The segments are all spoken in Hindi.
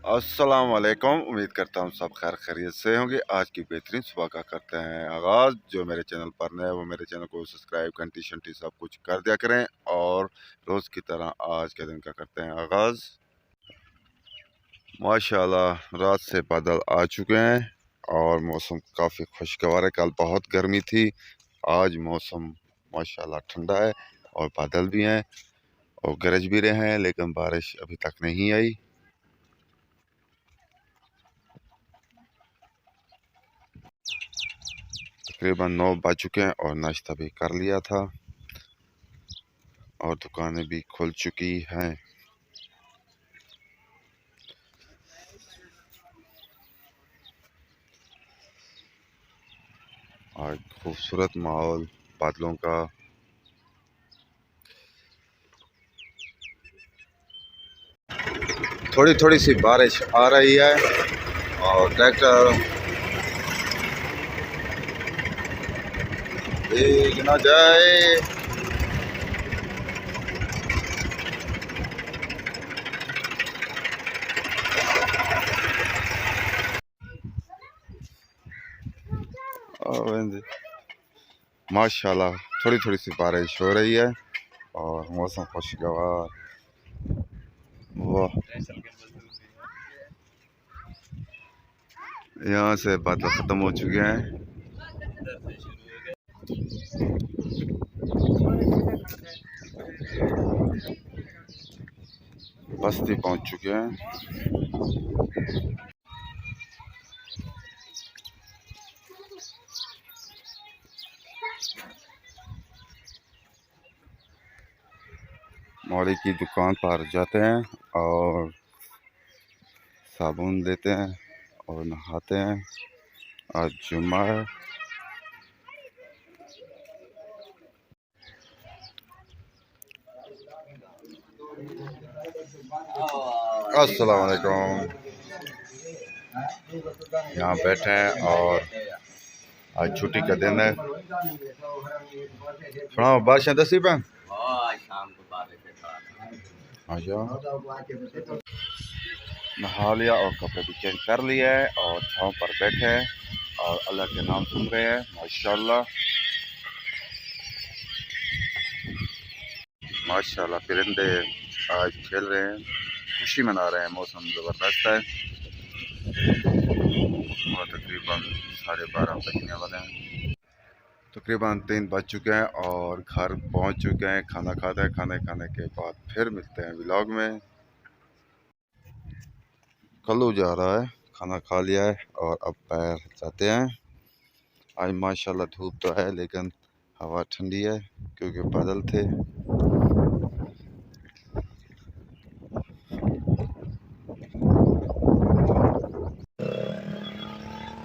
अस्सलाम वालेकुम। उम्मीद करता हूँ सब खैर खैरियत से होंगे। आज की बेहतरीन सुबह का करते हैं आगाज़। जो मेरे चैनल पर नए वो मेरे चैनल को सब्सक्राइब घंटी शंटी सब कुछ कर दिया करें। और रोज़ की तरह आज के दिन का करते हैं आगाज़। माशाल्लाह रात से बादल आ चुके हैं और मौसम काफ़ी खुशगवार है। कल बहुत गर्मी थी, आज मौसम माशाल्लाह ठंडा है और बादल भी हैं और गरज भी रहे हैं, लेकिन बारिश अभी तक नहीं आई। तकरीबन 9 बज चुके हैं और नाश्ता भी कर लिया था और दुकानें भी खुल चुकी हैं। आज खूबसूरत माहौल बादलों का। थोड़ी थोड़ी सी बारिश आ रही है और ट्रैक्टर भीग ना जाए। और माशाल्लाह थोड़ी थोड़ी सी बारिश हो रही है और मौसम खुशगवार। वाह, यहाँ से बादल ख़त्म हो चुके हैं। बस्ती पहुँच चुके हैं। मौली की दुकान पर जाते हैं और साबुन लेते हैं और नहाते हैं। आज जुम्मा है। अस्सलाम वालेकुम। यहाँ बैठे हैं और आज छुट्टी का दिन है। सुनाओ बारिश दसी पे नहा लिया और कपड़े भी चेंज कर लिए है और छाँव पर बैठे हैं और अल्लाह के नाम सुन रहे हैं। माशाल्लाह माशाल्लाह परिंदे आज खेल रहे हैं, खुशी मना रहे हैं। मौसम ज़बरदस्त है और तकरीबन 12:30 बजने वाले हैं। तकरीबन 3 बज चुके हैं और घर पहुंच चुके हैं। खाना खाते हैं, खाने के बाद फिर मिलते हैं व्लॉग में। कल्लू जा रहा है, खाना खा लिया है और अब पैर जाते हैं। आज माशाल्लाह धूप तो है लेकिन हवा ठंडी है क्योंकि बादल थे।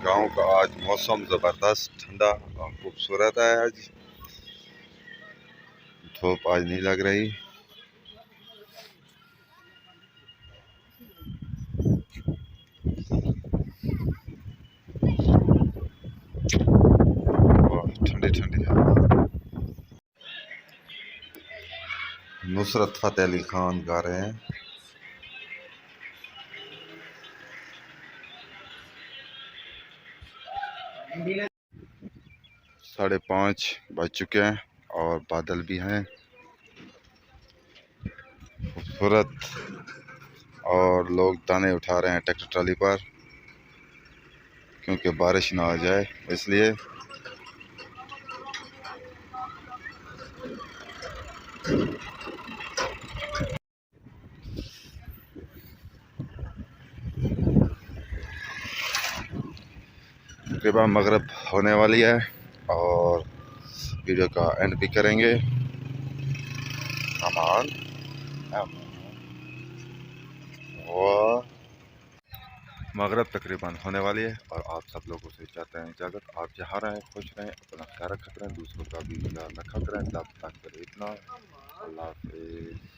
गांव का आज मौसम ज़बरदस्त ठंडा और खूबसूरत है। आज धूप आज नहीं लग रही। ठंडी ठंडी हवा। नुसरत फतेह अली खान गा रहे हैं। साढ़े 5 बज चुके हैं और बादल भी हैं खूबसूरत और लोग दाने उठा रहे हैं ट्रैक्टर ट्राली पर क्योंकि बारिश ना आ जाए इसलिए। तकरीबन मगरिब होने वाली है और वीडियो का एंड भी करेंगे। अमान मगरिब तकरीबन होने वाली है और आप सब लोगों से चाहते हैं इजाज़त। आप जहाँ रहें खुश रहें, अपना ख्याल रखा करें, दूसरों का भी ख्याल रखा करें। तब तक इतना, अल्लाह हाफ़िज़।